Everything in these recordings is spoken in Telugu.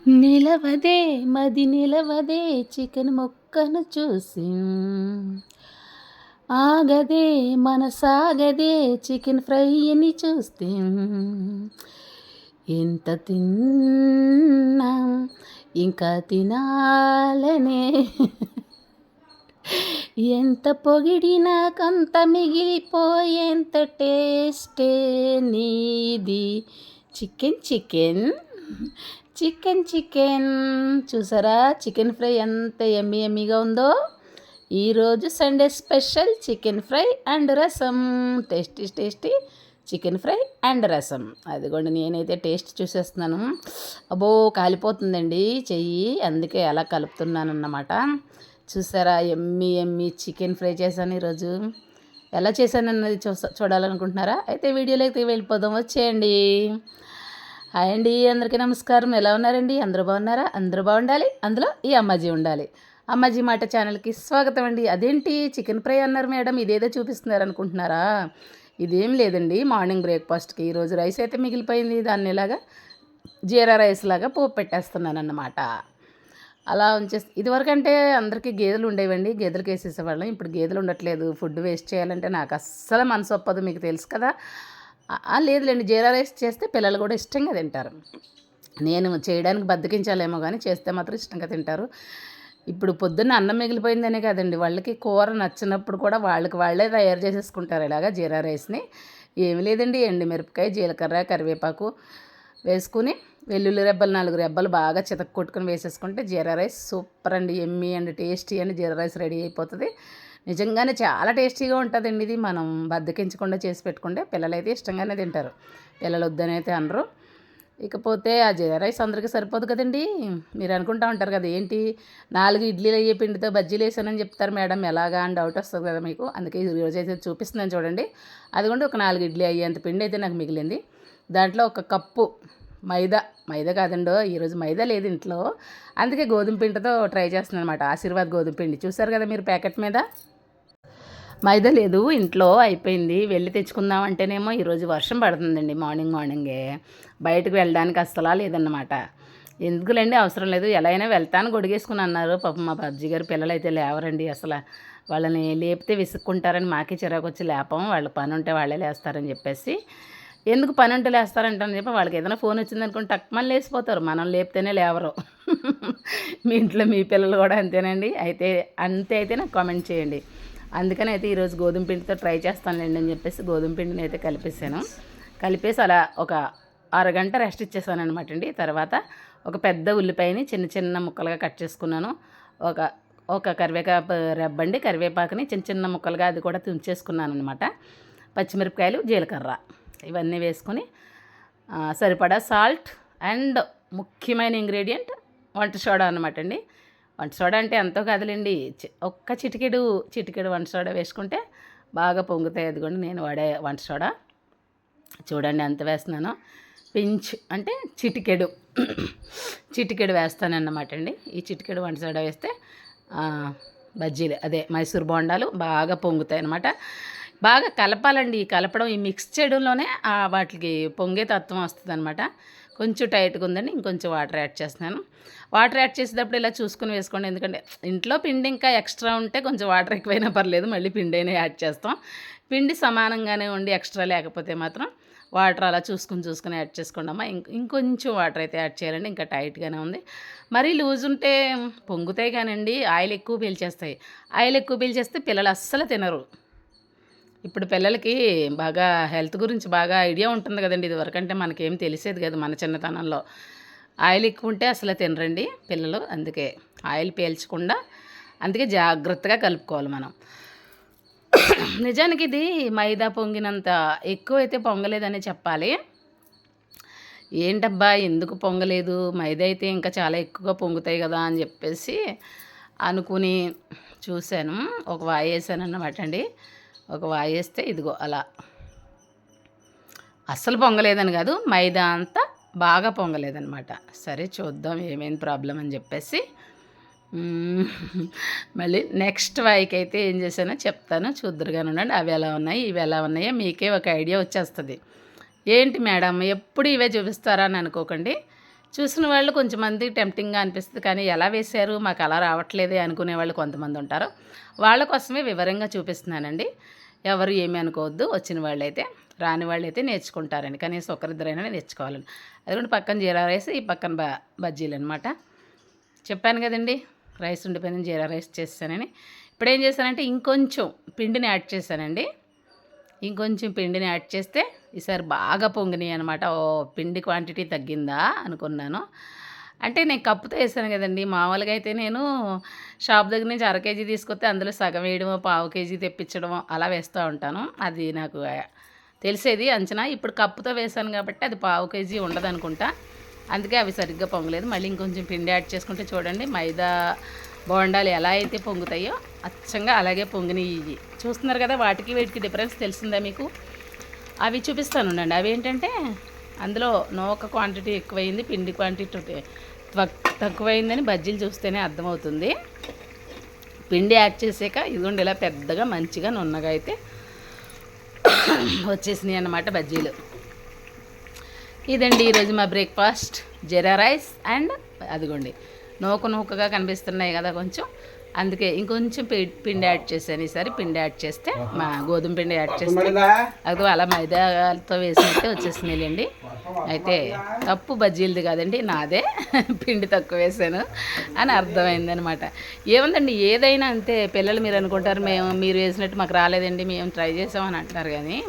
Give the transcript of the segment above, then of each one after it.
నిలవదే మది నిలవదే చికెన్ ముక్కను చూసి ఆగదే మనసాగదే చికెన్ ఫ్రైని చూస్తే ఎంత తిన్నా ఇంకా తినాలనే ఎంత పొగిడినా కంత మిగిలిపోయేంత టేస్టే నీది చికెన్ చికెన్ చికెన్ చికెన్ చూసారా చికెన్ ఫ్రై ఎంత ఎమ్మి ఎమ్మిగా ఉందో. ఈరోజు Sunday special chicken fry and rasam, tasty tasty chicken fry and rasam. అదిగోండి నేనైతే టేస్ట్ చూసేస్తున్నాను. అబ్బో కాలిపోతుందండి చెయ్యి, అందుకే అలా కలుపుతున్నాను అన్నమాట. చూసారా ఎమ్మి ఎమ్మి చికెన్ ఫ్రై చేశాను ఈరోజు. ఎలా చేశాను అన్నది చూడాలనుకుంటున్నారా? అయితే వీడియోలోకి వెళ్ళిపోదాం, వచ్చేయండి. హాయ్ అండి, అందరికీ నమస్కారం. ఎలా ఉన్నారండి? అందరూ బాగున్నారా? అందరూ బాగుండాలి, అందులో ఈ అమ్మాజీ ఉండాలి. అమ్మాజీ మాట ఛానల్కి స్వాగతం అండి. అదేంటి చికెన్ ఫ్రై అన్నారు మేడం, ఇదేదో చూపిస్తున్నారు అనుకుంటున్నారా? ఇదేం లేదండి, మార్నింగ్ బ్రేక్ఫాస్ట్కి ఈరోజు రైస్ అయితే మిగిలిపోయింది, దాన్ని ఇలాగా జీరా రైస్ లాగా పోపు పెట్టేస్తున్నాను అన్నమాట. అలా ఉంచేసి ఇదివరకంటే అందరికీ గేదెలు ఉండేవండి, గేదెలకు వేసేసేవాళ్ళం. ఇప్పుడు గేదెలు ఉండట్లేదు. ఫుడ్ వేస్ట్ చేయాలంటే నాకు అస్సలు మనసు ఒప్పదు, మీకు తెలుసు కదా. లేదులేండి, జీరా రైస్ చేస్తే పిల్లలు కూడా ఇష్టంగా తింటారు. నేను చేయడానికి బద్దకించాలేమో కానీ చేస్తే మాత్రం ఇష్టంగా తింటారు. ఇప్పుడు పొద్దున్న అన్నం మిగిలిపోయిందనే కదండి, వాళ్ళకి కూర నచ్చినప్పుడు కూడా వాళ్ళే తయారు చేసేసుకుంటారు ఇలాగా జీరా రైస్ని. ఏమి లేదండి, ఎండుమిరపకాయ, జీలకర్ర, కరివేపాకు వేసుకుని వెల్లుల్లి రెబ్బలు 4 రెబ్బలు బాగా చితక కొట్టుకుని వేసేసుకుంటే జీరా రైస్ సూపర్ అండి, ఎమ్మీ అండ్ టేస్టీ అండి. జీరా రైస్ రెడీ అయిపోతుంది. నిజంగానే చాలా టేస్టీగా ఉంటుందండి ఇది. మనం బద్దకించకుండా చేసి పెట్టుకుంటే పిల్లలైతే ఇష్టంగానే తింటారు. పిల్లలు వద్దనైతే అనరు. ఇకపోతే ఆ జీరా రైస్ అందరికీ సరిపోదు కదండి. మీరు అనుకుంటా ఉంటారు కదా, ఏంటి 4 ఇడ్లీలు అయ్యే పిండితో బజ్జీలు వేసానని చెప్తారు మేడం, ఎలాగా అని డౌట్ వస్తుంది కదా మీకు. అందుకే ఈరోజు అయితే చూపిస్తున్నాను చూడండి. అదిగోండి, ఒక 4 ఇడ్లీ అయ్యేంత పిండి అయితే నాకు మిగిలింది. దాంట్లో 1 కప్పు మైదా కాదండో, ఈరోజు మైదా లేదు ఇంట్లో, అందుకే గోధుమ పిండితో ట్రై చేస్తున్నాను అనమాట. ఆశీర్వాద్ గోధుమ పిండి చూసారు కదా మీరు ప్యాకెట్ మీద. మైదా లేదు ఇంట్లో, అయిపోయింది. వెళ్ళి తెచ్చుకుందామంటేనేమో ఈరోజు వర్షం పడుతుందండి మార్నింగే. బయటకు వెళ్ళడానికి అస్సలా లేదన్నమాట. ఎందుకులేండి, అవసరం లేదు, ఎలా అయినా వెళ్తాను గొడిగేసుకుని అన్నారు. పాపం మా పబ్జీ గారు పిల్లలైతే లేవరండి అసలు. వాళ్ళని లేపితే విసుక్కుంటారని మాకే చిరాకు వచ్చి లేపం. వాళ్ళ పని ఉంటే వాళ్ళే లేస్తారని చెప్పేసి. ఎందుకు పని ఉంటే లేస్తారంటని చెప్పి వాళ్ళకి ఏదైనా ఫోన్ వచ్చిందనుకోండి టక్మని లేచిపోతారు, మనం లేపితేనే లేవరు. మీ ఇంట్లో మీ పిల్లలు కూడా అంతేనండి? అంతే అయితే నాకు కామెంట్ చేయండి. అందుకని అయితే ఈరోజు గోధుమ పిండితో ట్రై చేస్తానులేండి అని చెప్పేసి గోధుమ పిండిని అయితే కలిపేసి అలా ఒక అరగంట రెస్ట్ ఇచ్చేసాను అనమాట అండి. తర్వాత ఒక పెద్ద ఉల్లిపాయని చిన్న చిన్న ముక్కలుగా కట్ చేసుకున్నాను. ఒక కరివేపాకుని చిన్న చిన్న ముక్కలుగా అది కూడా తుంచేసుకున్నాను అనమాట. పచ్చిమిరపకాయలు, జీలకర్ర ఇవన్నీ వేసుకొని సరిపడా సాల్ట్ అండ్ ముఖ్యమైన ఇంగ్రీడియంట్ వంట సోడా అనమాట అండి. వంట సోడా అంటే ఎంతో కాదులేండి, ఒక్క చిటికెడు వంట సోడా వేసుకుంటే బాగా పొంగుతాయి. అదిగోండి నేను వాడే వంట సోడా చూడండి ఎంత వేస్తున్నానో. పించ్ అంటే చిటికెడు వేస్తానన్నమాట అండి. ఈ చిటికెడు వంట సోడా వేస్తే బజ్జీలు అదే మైసూర్ బోండాలు బాగా పొంగుతాయి అన్నమాట. బాగా కలపాలండి. కలపడం, ఈ మిక్స్ చేయడంలోనే వాటికి పొంగే తత్వం వస్తుంది అనమాట. కొంచెం టైట్గా ఉందండి, ఇంకొంచెం వాటర్ యాడ్ చేస్తున్నాను. వాటర్ యాడ్ చేసేటప్పుడు ఇలా చూసుకుని వేసుకోండి, ఎందుకంటే ఇంట్లో పిండి ఇంకా ఎక్స్ట్రా ఉంటే కొంచెం వాటర్ ఎక్కువైనా పర్లేదు, మళ్ళీ పిండి అయినా యాడ్ చేస్తాం. పిండి సమానంగానే ఉండి ఎక్స్ట్రా లేకపోతే మాత్రం వాటర్ అలా చూసుకుని యాడ్ చేసుకోండి అమ్మా. ఇంకొంచెం వాటర్ అయితే యాడ్ చేయాలండి, ఇంకా టైట్గానే ఉంది. మరీ లూజ్ ఉంటే పొంగుతాయి కానండి ఆయిల్ ఎక్కువ పీల్చేస్తే పిల్లలు అస్సలు తినరు. ఇప్పుడు పిల్లలకి బాగా హెల్త్ గురించి బాగా ఐడియా ఉంటుంది కదండి. ఇదివరకంటే మనకేం తెలిసేది కదా మన చిన్నతనంలో. ఆయిల్ ఎక్కువ ఉంటే అసలు తినరండి పిల్లలు, అందుకే ఆయిల్ పీల్చకుండా అందుకే జాగ్రత్తగా కలుపుకోవాలి మనం. నిజానికి ఇది మైదా పొంగినంత ఎక్కువ అయితే పొంగలేదని చెప్పాలి. ఏంటబ్బా ఎందుకు పొంగలేదు, మైదా అయితే ఇంకా చాలా ఎక్కువగా పొంగుతాయి కదా అని చెప్పేసి అనుకుని చూశాను. ఒక వాయి వేసాను అన్నమాట అండి. ఒక వాయి వేస్తే ఇదిగో అలా అస్సలు పొంగలేదని కాదు, మైదా అంతా బాగా పొంగలేదనమాట. సరే చూద్దాం ఏమేమి ప్రాబ్లం అని చెప్పేసి మళ్ళీ నెక్స్ట్ వాయికి అయితే ఏం చేశానో చెప్తాను, చూద్దరుగానే ఉండండి. అవి ఎలా ఉన్నాయి ఇవి ఎలా ఉన్నాయో మీకే ఒక ఐడియా వచ్చేస్తుంది. ఏంటి మేడం ఎప్పుడు ఇవే చూపిస్తారా అని అనుకోకండి. చూసిన వాళ్ళు కొంచెం మంది టెంప్టింగ్గా అనిపిస్తుంది, కానీ ఎలా వేశారు మాకు అలా రావట్లేదే అనుకునే వాళ్ళు కొంతమంది ఉంటారు. వాళ్ళ కోసమే వివరంగా చూపిస్తున్నానండి. ఎవరు ఏమీ అనుకోవద్దు. వచ్చిన వాళ్ళైతే, రాని వాళ్ళైతే నేర్చుకుంటారండి. కనీసం ఒకరిద్దరైనా నేర్చుకోవాలని. అది కూడా పక్కన జీరా రైస్, ఈ పక్కన బజ్జీలు అనమాట. చెప్పాను కదండి, రైస్ ఉండిపోయిందని జీరా రైస్ చేస్తానని. ఇప్పుడు ఏం చేశానంటే ఇంకొంచెం పిండిని యాడ్ చేశానండి. ఇంకొంచెం పిండిని యాడ్ చేస్తే ఈసారి బాగా పొంగినాయి అనమాట. పిండి క్వాంటిటీ తగ్గిందా అనుకున్నాను. అంటే నేను కప్పుతో వేసాను కదండి. మామూలుగా అయితే నేను షాప్ దగ్గర నుంచి 1/2 కేజీ తీసుకొస్తే అందులో సగం వేయడమో, 1/2 కేజీ తెప్పించడమో అలా వేస్తూ ఉంటాను. అది నాకు తెలిసేది అంచనా. ఇప్పుడు కప్పుతో వేసాను కాబట్టి అది 1/2 కేజీ ఉండదనుకుంటా. అందుకే అవి సరిగ్గా పొంగలేదు. మళ్ళీ ఇంకొంచెం పిండి యాడ్ చేసుకుంటే చూడండి, మైదా బోండాలు ఎలా అయితే పొంగుతాయో అచ్చంగా అలాగే పొంగినాయి. చూస్తున్నారు కదా, వాటికి వీటికి డిఫరెన్స్ తెలిసిందా మీకు? అవి చూపిస్తాను ఉండండి. అవి ఏంటంటే అందులో నూక క్వాంటిటీ ఎక్కువైంది, పిండి క్వాంటిటీ తక్కువైందని బజ్జీలు చూస్తేనే అర్థమవుతుంది. పిండి యాడ్ చేసాక ఇదిగోండి ఇలా పెద్దగా మంచిగా నున్నగా అయితే వచ్చేసినాయి అన్నమాట బజ్జీలు. ఇదండి ఈరోజు మా బ్రేక్ఫాస్ట్, జీరా రైస్ అండ్ అదిగోండి నూకగా కనిపిస్తున్నాయి కదా కొంచెం, అందుకే ఇంకొంచెం పిండి యాడ్ చేశాను. ఈసారి పిండి యాడ్ చేస్తే, మా గోధుమ పిండి యాడ్ చేస్తే అది అలా మైదాతో వేసినట్టే వచ్చేసినాయిలేండి. అయితే తప్పు బజ్జీలది కాదండి, నాదే. పిండి తక్కువ వేసాను అని అర్థమైందనమాట. ఏముందండి, ఏదైనా అంతే. పిల్లలు మీరు అనుకుంటారు మీరు వేసినట్టు మాకు రాలేదండి, మేము ట్రై చేసామని అంటున్నారు. కానీ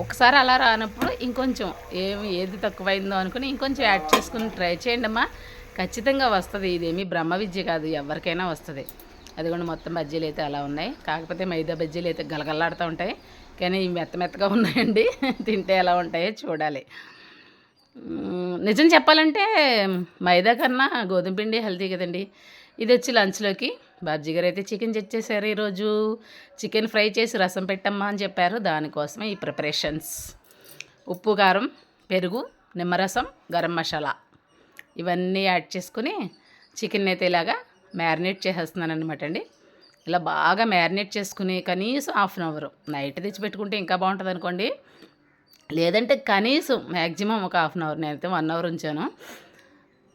ఒకసారి అలా రానప్పుడు ఇంకొంచెం ఏది తక్కువైందో అనుకుని ఇంకొంచెం యాడ్ చేసుకుని ట్రై చేయండి అమ్మా, ఖచ్చితంగా వస్తుంది. ఇదేమీ బ్రహ్మ విద్య కాదు, ఎవరికైనా వస్తుంది. అదిగోండి మొత్తం బజ్జీలు అయితే అలా ఉన్నాయి. కాకపోతే మైదా బజ్జీలు అయితే గలగల్లాడుతూ ఉంటాయి, కానీ ఇవి మెత్తగా ఉన్నాయండి. తింటే ఎలా ఉంటాయో చూడాలి. నిజం చెప్పాలంటే మైదా కన్నా గోధుమ పిండి హెల్తీ కదండి. ఇది వచ్చి లంచ్లోకి బాబ్జీ గారు అయితే చికెన్ తెచ్చేసారు. ఈరోజు చికెన్ ఫ్రై చేసి రసం పెట్టమ్మా అని చెప్పారు. దానికోసమే ఈ ప్రిపరేషన్స్. ఉప్పు, కారం, పెరుగు, నిమ్మరసం, గరం మసాలా ఇవన్నీ యాడ్ చేసుకుని చికెన్ అయితే ఇలాగా మ్యారినేట్ చేసేస్తున్నాను అనమాట అండి. ఇలా బాగా మ్యారినేట్ చేసుకుని కనీసం 1/2 అవర్ నైట్ తెచ్చిపెట్టుకుంటే ఇంకా బాగుంటుంది అనుకోండి. లేదంటే కనీసం మ్యాక్సిమం ఒక 1/2 అవర్, నేనైతే 1 అవర్ ఉంచాను.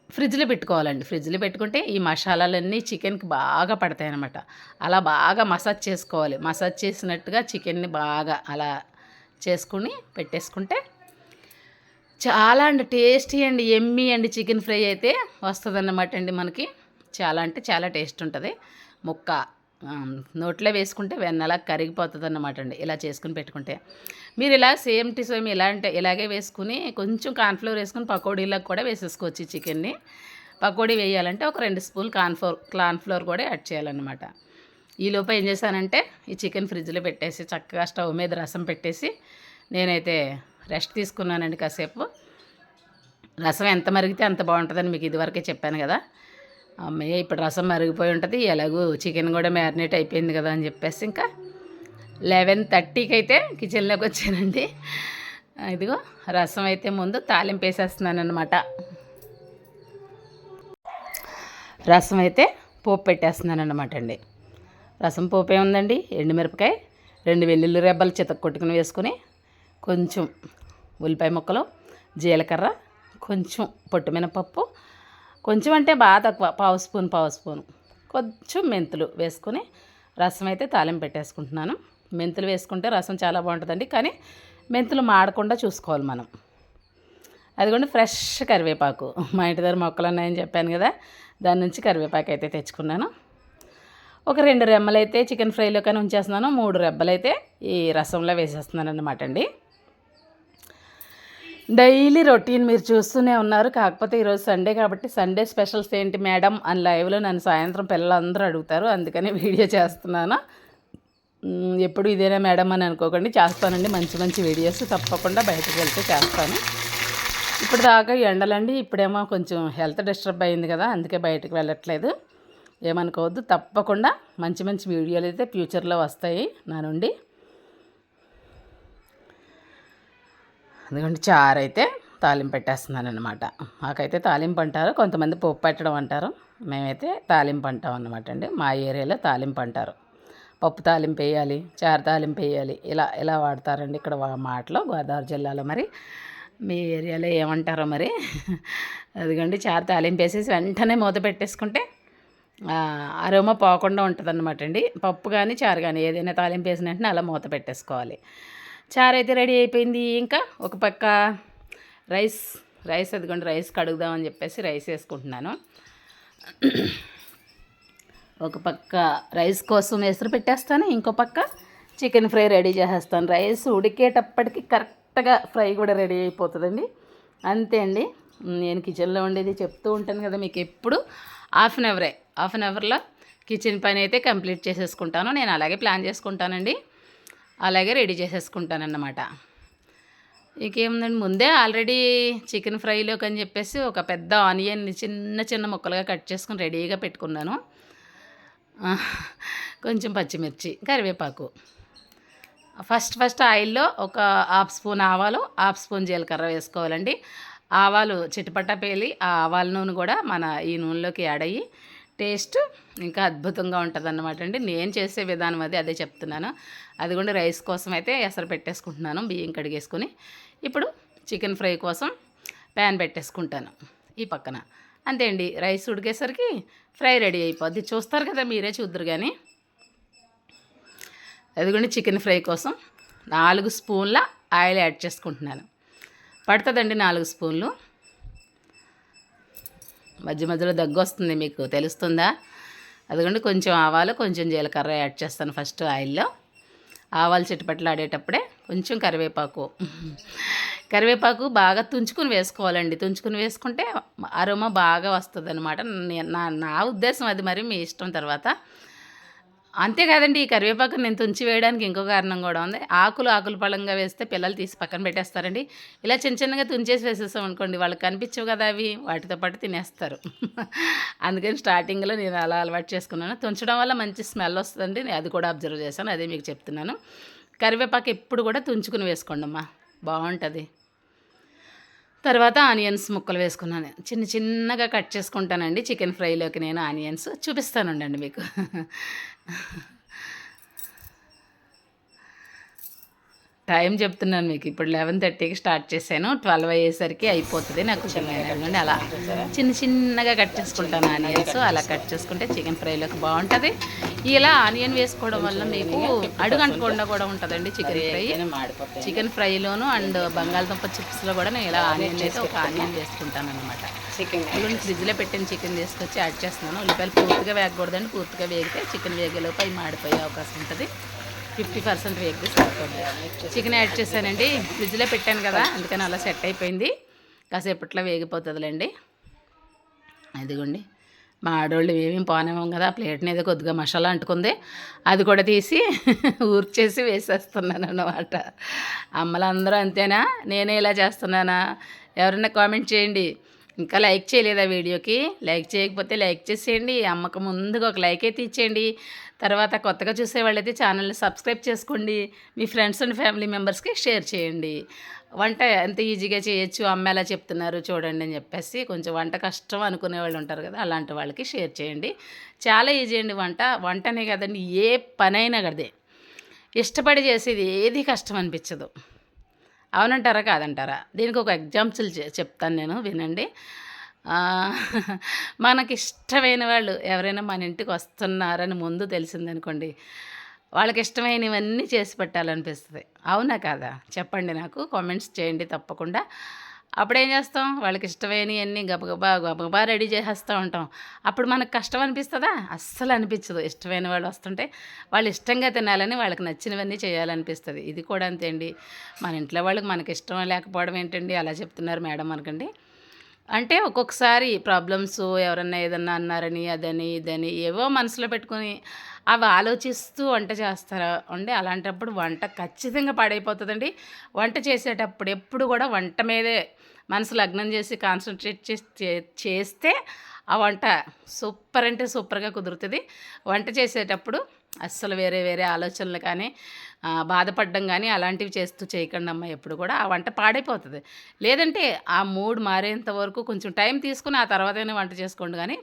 ఫ్రిడ్జ్లో పెట్టుకోవాలండి. ఫ్రిడ్జ్లో పెట్టుకుంటే ఈ మసాలాలన్నీ చికెన్కి బాగా పడతాయి అన్నమాట. అలా బాగా మసాజ్ చేసుకోవాలి. మసాజ్ చేసినట్టుగా చికెన్ని బాగా అలా చేసుకుని పెట్టేసుకుంటే చాలా అండి టేస్టీ అండి, ఎమ్మీ అండి. చికెన్ ఫ్రై అయితే వస్తుందన్నమాట అండి మనకి. చాలా అంటే చాలా టేస్ట్ ఉంటుంది. ముక్క నోట్లో వేసుకుంటే వెన్నలా కరిగిపోతుంది అన్నమాట అండి ఇలా చేసుకుని పెట్టుకుంటే. మీరు ఇలా సేమ్ టు సేమ్ ఇలాగే వేసుకుని కొంచెం కార్న్ఫ్లోర్ వేసుకుని పకోడీలకు కూడా వేసేసుకోవచ్చు. చికెన్ని పకోడీ వేయాలంటే ఒక 2 స్పూన్లు కార్న్ఫ్లోర్ కూడా యాడ్ చేయాలన్నమాట. ఈలోపు ఏం చేశానంటే ఈ చికెన్ ఫ్రిడ్జ్లో పెట్టేసి చక్కగా స్టవ్ మీద రసం పెట్టేసి నేనైతే రెస్ట్ తీసుకున్నానండి కాసేపు. రసం ఎంత మరిగితే అంత బాగుంటుందని మీకు ఇదివరకే చెప్పాను కదా. అమ్మయ్య, ఇప్పుడు రసం మరిగిపోయి ఉంటుంది, ఎలాగూ చికెన్ కూడా మ్యారినేట్ అయిపోయింది కదా అని చెప్పేసి ఇంకా 11:30కి అయితే కిచెన్లోకి వచ్చానండి. ఇదిగో రసం అయితే ముందు తాలింపు వేసేస్తున్నాను అనమాట. రసం అయితే పోపు పెట్టేస్తున్నాను అనమాట అండి. రసం పోపు ఏముందండి, ఎండుమిరపకాయ, 2 వెల్లుల్లి రెబ్బలు చితక్కొట్టుకుని వేసుకుని, కొంచెం ఉల్లిపాయ ముక్కలు, జీలకర్ర, కొంచెం పొట్టు మినపప్పు, కొంచెం అంటే బాగా తక్కువ, పావు స్పూన్, కొంచెం మెంతులు వేసుకొని రసం అయితే తాలింపు పెట్టేసుకుంటున్నాను. మెంతులు వేసుకుంటే రసం చాలా బాగుంటుందండి, కానీ మెంతులు మాడకుండా చూసుకోవాలి మనం. అదిగోండి ఫ్రెష్ కరివేపాకు, మా ఇంటి దగ్గర మొక్కలు ఉన్నాయని చెప్పాను కదా, దాని నుంచి కరివేపాకు అయితే తెచ్చుకున్నాను. ఒక 2 రెమ్మలు అయితే చికెన్ ఫ్రైలో కానీ ఉంచేస్తున్నాను, 3 రెబ్బలు అయితే ఈ రసంలో వేసేస్తున్నాను అన్నమాట అండి. డైలీ రొటీన్ మీరు చూస్తూనే ఉన్నారు. కాకపోతే ఈరోజు సండే కాబట్టి సండే స్పెషల్స్ ఏంటి మేడం అని లైవ్లో నన్ను సాయంత్రం పిల్లలందరూ అడుగుతారు, అందుకని వీడియో చేస్తున్నాను. ఎప్పుడు ఇదేనా మేడం అని అనుకోకండి, చేస్తానండి మంచి వీడియోస్ తప్పకుండా బయటకు వెళ్తే చేస్తాను. ఇప్పుడు దాకా ఎండలండి, ఇప్పుడేమో కొంచెం హెల్త్ డిస్టర్బ్ అయింది కదా, అందుకే బయటకు వెళ్ళట్లేదు, ఏమనుకోవద్దు. తప్పకుండా మంచి వీడియోలు అయితే ఫ్యూచర్లో వస్తాయి నా నుండి. ఎందుకంటే చారు అయితే తాలింపు పెట్టేస్తున్నాను అనమాట. మాకైతే తాలింపు అంటారు, కొంతమంది పోపు పెట్టడం అంటారు, మేమైతే తాలింపు అంటాం అనమాట అండి. మా ఏరియాలో తాలింపు అంటారు. పప్పు తాలింపు వేయాలి, చారు తాలింపు వేయాలి, ఇలా వాడతారండి ఇక్కడ మాటలో, గోదావరి జిల్లాలో. మరి మీ ఏరియాలో ఏమంటారో మరి. అదిగోండి చారు తాలింపు వేసేసి వెంటనే మూత పెట్టేసుకుంటే అరోమా పోకుండా ఉంటుందన్నమాట అండి. పప్పు కానీ చారు కానీ ఏదైనా తాలింపు వేసిన వెంటనే అలా మూత పెట్టేసుకోవాలి. చారు అయితే రెడీ అయిపోయింది. ఇంకా ఒక పక్క రైస్ అదిగోండి రైస్ కడుగుదామని చెప్పేసి రైస్ వేసుకుంటున్నాను. ఒక పక్క రైస్ కోసం ఎసురు పెట్టేస్తాను, ఇంకో పక్క చికెన్ ఫ్రై రెడీ చేసేస్తాను. రైస్ ఉడికేటప్పటికి కరెక్ట్గా ఫ్రై కూడా రెడీ అయిపోతుందండి. అంతే అండి. నేను కిచెన్లో ఉండేది చెప్తూ ఉంటాను కదా మీకు ఎప్పుడు. హాఫ్ అన్ అవర్లో కిచెన్ పని అయితే కంప్లీట్ చేసేసుకుంటాను. నేను అలాగే ప్లాన్ చేసుకుంటానండి, అలాగే రెడీ చేసేసుకుంటానన్నమాట. ఇంకేముందండి, ముందే ఆల్రెడీ చికెన్ ఫ్రైలోకి అని చెప్పేసి ఒక పెద్ద ఆనియన్ చిన్న ముక్కలుగా కట్ చేసుకుని రెడీగా పెట్టుకున్నాను. కొంచెం పచ్చిమిర్చి, కరివేపాకు. ఫస్ట్ ఆయిల్లో ఒక హాఫ్ స్పూన్ ఆవాలు, హాఫ్ స్పూన్ జీలకర్ర వేసుకోవాలండి. ఆవాలు చిటపటా పేలి ఆ ఆవాల నూనె కూడా మన ఈ నూనెలోకి యాడ్ అయ్యి టేస్ట్ ఇంకా అద్భుతంగా ఉంటుంది అన్నమాట అండి. నేను చేసే విధానం అదే చెప్తున్నాను. అది కూడా రైస్ కోసం అయితే ఎసరు పెట్టేసుకుంటున్నాను, బియ్యం కడిగేసుకొని. ఇప్పుడు చికెన్ ఫ్రై కోసం ప్యాన్ పెట్టేసుకుంటాను ఈ పక్కన. అంతే అండి, రైస్ ఉడికేసరికి ఫ్రై రెడీ అయిపోద్ది. చూస్తారు కదా, మీరే చూద్దరు కానీ. అదిగోండి చికెన్ ఫ్రై కోసం 4 స్పూన్ల ఆయిల్ యాడ్ చేసుకుంటున్నాను. పడుతుందండి 4 స్పూన్లు. మధ్యలో దగ్గు వస్తుంది, మీకు తెలుస్తుందా? అదిగోండి కొంచెం ఆవాలు, కొంచెం జీలకర్ర యాడ్ చేస్తాను ఫస్ట్ ఆయిల్లో. ఆవాలు చిటపట్లు ఆడేటప్పుడే కొంచెం కరివేపాకు బాగా తుంచుకుని వేసుకోవాలండి. తుంచుకుని వేసుకుంటే అరోమా బాగా వస్తుంది అనమాట. నా ఉద్దేశం అది, మరి మీ ఇష్టం. తర్వాత అంతేకాదండి, ఈ కరివేపాకు నేను తుంచి వేయడానికి ఇంకో కారణం కూడా ఉంది. ఆకులు పళ్ళంగా వేస్తే పిల్లలు తీసి పక్కన పెట్టేస్తారండి. ఇలా చిన్నగా తుంచేసి వేసేస్తాం అనుకోండి, వాళ్ళకి కనిపించవు కదా అవి, వాటితో పాటు తినేస్తారు. అందుకని స్టార్టింగ్లో నేను అలా అలవాటు చేసుకున్నాను. తుంచడం వల్ల మంచి స్మెల్ వస్తుందండి, అది కూడా అబ్జర్వ్ చేశాను, అదే మీకు చెప్తున్నాను. కరివేపాకు ఎప్పుడు కూడా తుంచుకుని వేసుకోండి అమ్మా, బాగుంటుంది. తర్వాత ఆనియన్స్ ముక్కలు వేసుకున్నాను. చిన్నగా కట్ చేసుకుంటానండి చికెన్ ఫ్రైలోకి నేను ఆనియన్స్. చూపిస్తానండి మీకు. టైం చెప్తున్నాను మీకు. ఇప్పుడు 11:30కి స్టార్ట్ చేశాను, 12 అయ్యేసరికి అయిపోతుంది నాకు. చిన్నగా అలా చిన్నగా కట్ చేసుకుంటాను ఆనియన్స్. అలా కట్ చేసుకుంటే చికెన్ ఫ్రైలోకి బాగుంటుంది. ఇలా ఆనియన్ వేసుకోవడం వల్ల మీకు అడుగంటకుండా కూడా ఉంటుందండి చికెన్ ఫ్రైలోను. అండ్ బంగాళదుంప చిప్స్లో కూడా నేను ఇలా ఆనియన్ అయితే ఒక ఆనియన్ వేసుకుంటాను అనమాట. చికెన్ ఫ్రిడ్జ్లో పెట్టిన చికెన్ తీసుకొచ్చి యాడ్ చేస్తున్నాను. ఉల్లిపాయలు పూర్తిగా వేగకూడదండి, పూర్తిగా వేగితే చికెన్ వేగేలోపు అవి మాడిపోయే అవకాశం ఉంటుంది. 50% వేగితే సరిపోతుంది. చికెన్ యాడ్ చేశానండి, ఫ్రిడ్జ్లో పెట్టాను కదా, అందుకని అలా సెట్ అయిపోయింది. కాసేపట్లో వేగిపోతుందిలేండి. అదిగోండి, మా ఆడవాళ్ళు ఏమేమి పోనేమో కదా, ఆ ప్లేట్ని ఏదో కొద్దిగా మసాలా అంటుకుంది, అది కూడా తీసి ఊర్చేసి వేసేస్తున్నాను అన్నమాట. అమ్మలందరూ అంతేనా, నేనే ఇలా చేస్తున్నానా? ఎవరైనా కామెంట్ చేయండి. ఇంకా లైక్ చేయలేదా వీడియోకి? లైక్ చేయకపోతే లైక్ చేసేయండి. అమ్మకు ముందుగా ఒక లైక్ అయితే ఇచ్చేయండి. తర్వాత కొత్తగా చూసేవాళ్ళైతే ఛానల్ని సబ్స్క్రైబ్ చేసుకోండి. మీ ఫ్రెండ్స్ అండ్ ఫ్యామిలీ మెంబర్స్కి షేర్ చేయండి. వంట ఎంత ఈజీగా చేయొచ్చు, అమ్మ ఎలా చెప్తున్నారు చూడండి అని చెప్పేసి కొంచెం వంట కష్టం అనుకునే వాళ్ళు ఉంటారు కదా, అలాంటి వాళ్ళకి షేర్ చేయండి. చాలా ఈజీ అండి వంటనే కదండి, ఏ పనైనా కదే. ఇష్టపడి చేసేది ఏది కష్టం అనిపించదు. అవునంటారా కాదంటారా? దీనికి ఒక ఎగ్జాంపుల్ చెప్తాను నేను, వినండి. మనకిష్టమైన వాళ్ళు ఎవరైనా మన ఇంటికి వస్తున్నారని ముందు తెలిసిందనుకోండి, వాళ్ళకి ఇష్టమైనవన్నీ చేసి పెట్టాలనిపిస్తుంది. అవునా కాదా? చెప్పండి, నాకు కామెంట్స్ చేయండి తప్పకుండా. అప్పుడేం చేస్తాం, వాళ్ళకి ఇష్టమైనవన్నీ గబగబా రెడీ చేసేస్తూ ఉంటాం. అప్పుడు మనకు కష్టం అనిపిస్తుందా? అస్సలు అనిపించదు. ఇష్టమైన వాళ్ళు వస్తుంటే వాళ్ళు ఇష్టంగా తినాలని, వాళ్ళకి నచ్చినవన్నీ చేయాలనిపిస్తుంది. ఇది కూడా అంతే అండి. మన ఇంట్లో వాళ్ళకి మనకి ఇష్టం లేకపోవడం ఏంటండి, అలా చెప్తున్నారు మేడం అనకండి. అంటే ఒక్కొక్కసారి ప్రాబ్లమ్స్, ఎవరన్నా ఏదన్నా అన్నారని అదని ఇదని ఏవో మనసులో పెట్టుకొని అవి ఆలోచిస్తూ వంట చేస్తారా అండి, అలాంటప్పుడు వంట ఖచ్చితంగా పాడైపోతుందండి. వంట చేసేటప్పుడు ఎప్పుడు కూడా వంట మీదే మనసు లగ్నం చేసి కాన్సన్ట్రేట్ చేస్తే ఆ వంట సూపర్ అంటే సూపర్గా కుదురుతుంది. వంట చేసేటప్పుడు అస్సలు వేరే ఆలోచనలు కానీ బాధపడడం కానీ అలాంటివి చేయకండి అమ్మ. ఎప్పుడు కూడా ఆ వంట పాడైపోతుంది. లేదంటే ఆ మూడ్ మారేంత వరకు కొంచెం టైం తీసుకుని ఆ తర్వాతనే వంట చేసుకోండి. కానీ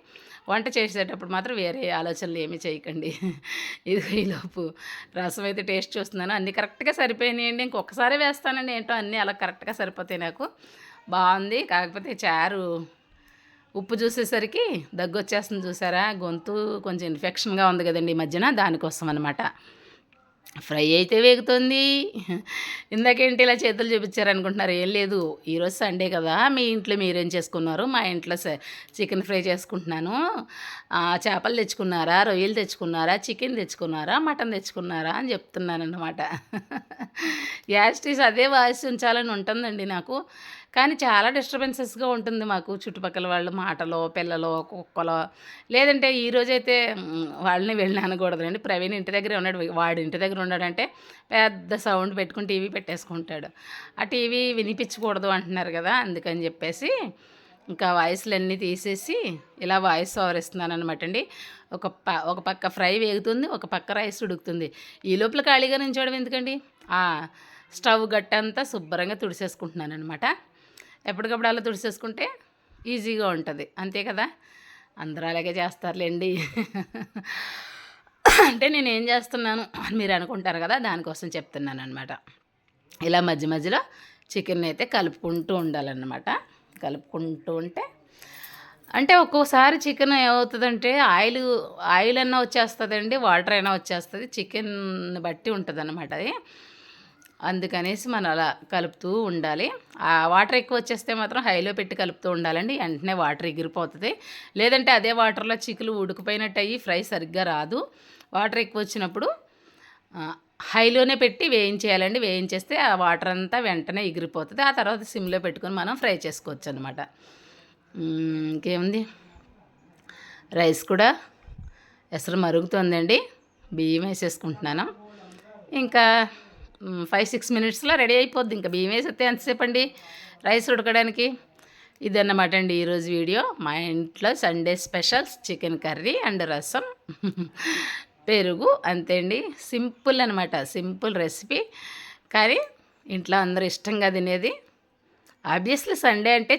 వంట చేసేటప్పుడు మాత్రం వేరే ఆలోచనలు ఏమీ చేయకండి. ఇదిగో ఈలోపు రసం అయితే టేస్ట్ చూస్తున్నాను. అన్నీ కరెక్ట్‌గా సరిపోయినాయండి. ఇంకొకసారి వేస్తానండి. ఏంటో అన్నీ అలా కరెక్ట్‌గా సరిపోతాయి నాకు. బావుంది. కాకపోతే చారు ఉప్పు చూసేసరికి దగ్గొచ్చేస్తుంది చూసారా? గొంతు కొంచెం ఇన్ఫెక్షన్‌గా ఉంది కదండీ ఈ మధ్యన, దానికోసం అనమాట. ఫ్రై అయితే వేగుతుంది. ఇందాకేంటి ఇలా చేతులు చూపించారనుకుంటున్నారు. ఏం లేదు, ఈరోజు సండే కదా, మీ ఇంట్లో మీరేం చేసుకున్నారు? మా ఇంట్లో చికెన్ ఫ్రై చేసుకుంటున్నాను. చేపలు తెచ్చుకున్నారా, రొయ్యలు తెచ్చుకున్నారా, చికెన్ తెచ్చుకున్నారా, మటన్ తెచ్చుకున్నారా అని చెప్తున్నానన్నమాట. యాస్టీస్ అదే వాయిస్ ఉంచాలని ఉంటుందండి నాకు. కానీ చాలా డిస్టర్బెన్సెస్గా ఉంటుంది మాకు, చుట్టుపక్కల వాళ్ళు మాటలో, పిల్లలో, కుక్కలో. లేదంటే ఈరోజైతే వాళ్ళని వెళ్ళి అనకూడదండి. ప్రవీణ్ ఇంటి దగ్గరే ఉన్నాడు. వాడు ఇంటి దగ్గర ఉన్నాడంటే పెద్ద సౌండ్ పెట్టుకుని టీవీ పెట్టేసుకుంటాడు. ఆ టీవీ వినిపించకూడదు అంటున్నారు కదా, అందుకని చెప్పేసి ఇంకా వాయిస్లన్నీ తీసేసి ఇలా వాయిస్ ఓవర్ ఇస్తున్నాను అనమాట అండి. ఒక పక్క ఫ్రై వేగుతుంది, ఒక పక్క రైస్ ఉడుకుతుంది. ఈ లోపల ఖాళీగా నుంచోవడం ఎందుకండి, స్టవ్ గట్టంతా శుభ్రంగా తుడిసేసుకుంటున్నాను అనమాట. ఎప్పటికప్పుడు అలా తుడిసేసుకుంటే ఈజీగా ఉంటుంది, అంతే కదా. అందరూ అలాగే చేస్తారులేండి. అంటే నేనేం చేస్తున్నాను అని మీరు అనుకుంటారు కదా, దానికోసం చెప్తున్నాను అనమాట. ఇలా మధ్య మధ్యలో చికెన్ అయితే కలుపుకుంటూ ఉండాలన్నమాట. కలుపుకుంటూ ఉంటే అంటే ఒక్కోసారి చికెన్ ఏమవుతుందంటే ఆయిల్ అన్నా వచ్చేస్తుందండి, వాటర్ అయినా వచ్చేస్తుంది. చికెన్ బట్టి ఉంటుంది అన్నమాట అది. అందుకనేసి మనం అలా కలుపుతూ ఉండాలి. ఆ వాటర్ ఎక్కువ వచ్చేస్తే మాత్రం హైలో పెట్టి కలుపుతూ ఉండాలండి. వెంటనే వాటర్ ఎగిరిపోతుంది. లేదంటే అదే వాటర్లో చికెన్ ఉడికిపోయినట్టు అయ్యి ఫ్రై సరిగ్గా రాదు. వాటర్ ఎక్కువ వచ్చినప్పుడు హైలోనే పెట్టి వేయించేయాలండి. వేయించేస్తే ఆ వాటర్ అంతా వెంటనే ఎగిరిపోతుంది. ఆ తర్వాత సిమ్లో పెట్టుకొని మనం ఫ్రై చేసుకోవచ్చు అనమాట. ఇంకేముంది, రైస్ కూడా ఎసరు మరుగుతుందండి. బియ్యం వేసేసుకుంటున్నాను. ఇంకా 5-6 మినిట్స్లో రెడీ అయిపోద్ది. ఇంకా బియ్యం వేసేస్తే ఎంతసేపు అండి రైస్ ఉడకడానికి. ఇదన్నమాట అండి ఈరోజు వీడియో. మా ఇంట్లో Sunday specials chicken curry and రసం, పెరుగు, అంతే అండి. సింపుల్ అనమాట, సింపుల్ రెసిపీ. కానీ ఇంట్లో అందరూ ఇష్టంగా తినేది. ఆబ్వియస్లీ సండే అంటే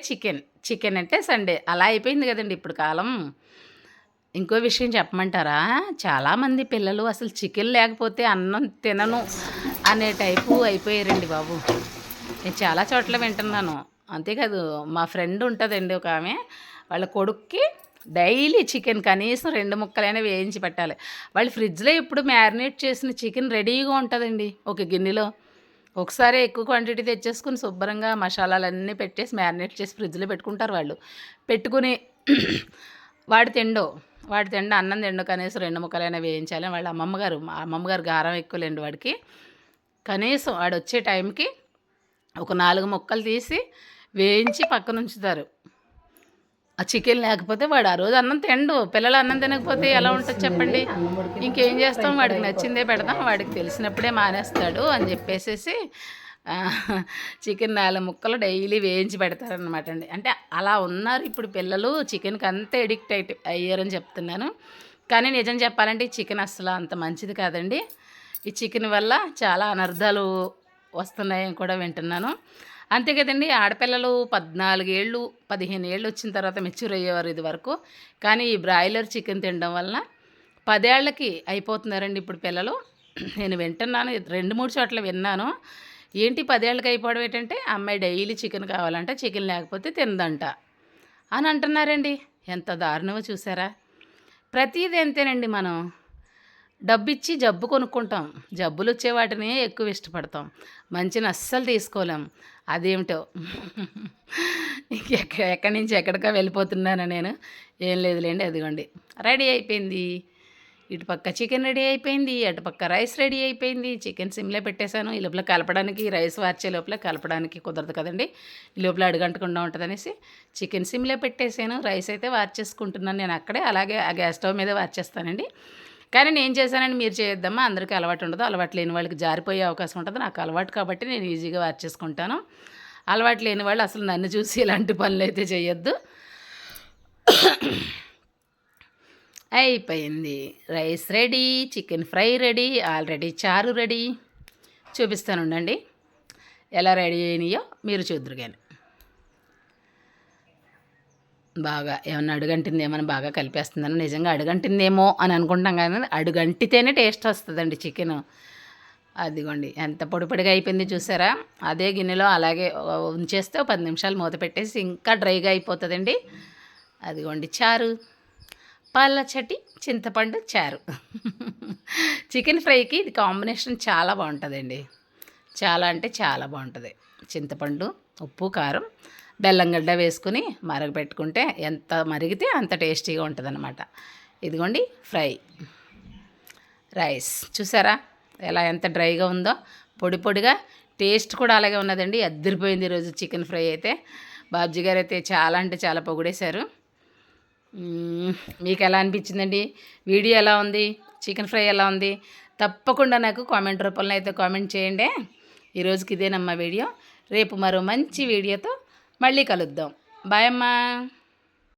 చికెన్ అంటే సండే, అలా అయిపోయింది కదండి ఇప్పుడు కాలం. ఇంకో విషయం చెప్పమంటారా, చాలామంది పిల్లలు అసలు చికెన్ లేకపోతే అన్నం తినను అనే టైపు అయిపోయారండి బాబు. నేను చాలా చోట్ల వింటున్నాను. అంతేకాదు, మా ఫ్రెండ్ ఉంటుందండి ఒక ఆమె, వాళ్ళ కొడుక్కి డైలీ చికెన్ కనీసం 2 ముక్కలైనా వేయించి పెట్టాలి. వాళ్ళు ఫ్రిడ్జ్లో ఇప్పుడు మ్యారినేట్ చేసిన చికెన్ రెడీగా ఉంటుందండి ఒక గిన్నెలో. ఒకసారి ఎక్కువ క్వాంటిటీ తెచ్చేసుకుని శుభ్రంగా మసాలాలన్నీ పెట్టేసి మ్యారినేట్ చేసి ఫ్రిడ్జ్లో పెట్టుకుంటారు వాళ్ళు. పెట్టుకుని వాడి తిండు అన్నం తిండు, కనీసం 2 ముక్కలైనా వేయించాలి. వాళ్ళ అమ్మమ్మగారు గారం ఎక్కువలేండి వాడికి. కనీసం వాడు వచ్చే టైంకి ఒక 4 ముక్కలు తీసి వేయించి పక్కన ఉంచుతారు. ఆ చికెన్ లేకపోతే వాడు ఆ రోజు అన్నం తిండు. పిల్లలు అన్నం తినకపోతే ఎలా ఉంటుంది చెప్పండి. ఇంకేం చేస్తాం, వాడికి నచ్చిందే పెడదాం, వాడికి తెలిసినప్పుడే మానేస్తాడు అని చెప్పేసేసి చికెన్ 4 ముక్కలు డైలీ వేయించి పెడతారనమాట అండి. అంటే అలా ఉన్నారు ఇప్పుడు పిల్లలు, చికెన్కి అంత ఎడిక్ట్ అయ్యారని చెప్తున్నాను. కానీ నిజం చెప్పాలంటే ఈ చికెన్ అసలు అంత మంచిది కాదండి. ఈ చికెన్ వల్ల చాలా అనర్థాలు వస్తున్నాయని కూడా వింటున్నాను. అంతే కదండి, ఆడపిల్లలు 14 ఏళ్ళు 15 ఏళ్ళు వచ్చిన తర్వాత మెచ్యూర్ అయ్యేవారు ఇది వరకు. కానీ ఈ బ్రాయిలర్ చికెన్ తినడం వలన 10 ఏళ్ళకి అయిపోతున్నారండి ఇప్పుడు పిల్లలు. నేను వింటున్నాను, 2-3 చోట్ల విన్నాను. ఏంటి 10 ఏళ్ళకి అయిపోవడం ఏంటంటే, అమ్మాయి డైలీ చికెన్ కావాలంట, చికెన్ లేకపోతే తినదంట అని అంటున్నారండి. ఎంత దారుణమో చూసారా. ప్రతిదీ అంతేనండి. మనం డబ్బిచ్చి జబ్బు కొనుక్కుంటాం, జబ్బులు వచ్చే వాటిని ఎక్కువ ఇష్టపడతాం, మంచిని అస్సలు తీసుకోలేం. అదేమిటో ఎక్కడి నుంచి ఎక్కడికో వెళ్ళిపోతున్నాను నేను. ఏం లేదులేండి, అదిగోండి రెడీ అయిపోయింది. ఇటుపక్క చికెన్ రెడీ అయిపోయింది, అటుపక్క రైస్ రెడీ అయిపోయింది. చికెన్ సిమ్లో పెట్టేశాను. ఈ లోపల కలపడానికి, రైస్ వార్చే లోపల కలపడానికి కుదరదు కదండి, ఈ లోపల అడుగంటకుండా ఉంటుందనేసి చికెన్ సిమ్లో పెట్టేశాను. రైస్ అయితే వార్చేసుకుంటున్నాను నేను అక్కడే, అలాగే ఆ గ్యాస్ స్టవ్ మీద వార్చేస్తానండి. కానీ నేను చేశానండి, మీరు చేయొద్దమ్మా, అందరికీ అలవాటు ఉండదు. అలవాటు లేని వాళ్ళకి జారిపోయే అవకాశం ఉంటుంది. నాకు అలవాటు కాబట్టి నేను ఈజీగా వార్చేసుకుంటాను. అలవాటు లేని వాళ్ళు అసలు నన్ను చూసి ఇలాంటి పనులు అయితే చేయొద్దు. అయిపోయింది, rice ready, chicken fry ready, already చారు రెడీ. చూపిస్తాను ఉండండి ఎలా రెడీ అయినాయో మీరు చూద్దరు కానీ. బాగా ఏమన్నా అడుగంటిందేమని బాగా కలిపేస్తున్నాను. నిజంగా అడుగంటిందేమో అని అనుకుంటాం కానీ అడుగంటితేనే టేస్ట్ వస్తుందండి చికెను. అదిగోండి ఎంత పొడి పొడిగా అయిపోయింది చూసారా. అదే గిన్నెలో అలాగే ఉంచేస్తే 10 నిమిషాలు మూత పెట్టేసి ఇంకా డ్రైగా అయిపోతుందండి. అదిగోండి చారు, పల్లచటి చింతపండు చారు. చికెన్ ఫ్రైకి ఇది కాంబినేషన్ చాలా బాగుంటుందండి. చాలా అంటే చాలా బాగుంటుంది. చింతపండు, ఉప్పు, కారం, బెల్లం గడ్డ వేసుకుని మరగపెట్టుకుంటే ఎంత మరిగితే అంత టేస్టీగా ఉంటుందన్నమాట. ఇదిగోండి ఫ్రై రైస్ చూసారా ఎలా ఎంత డ్రైగా ఉందో, పొడి పొడిగా. టేస్ట్ కూడా అలాగే ఉన్నదండి. అద్దరిపోయింది ఈరోజు చికెన్ ఫ్రై అయితే. బాబ్జీ గారు అయితే చాలా అంటే చాలా పొగిడేశారు. మీకు ఎలా అనిపించిందండి? వీడియో ఎలా ఉంది? చికెన్ ఫ్రై ఎలా ఉంది? తప్పకుండా నాకు కామెంట్ రూపంలో అయితే కామెంట్ చేయండి. ఈరోజుకి ఇదేనమ్మా వీడియో. రేపు మరో మంచి వీడియోతో మళ్ళీ కలుద్దాం. బాయ్ అమ్మా.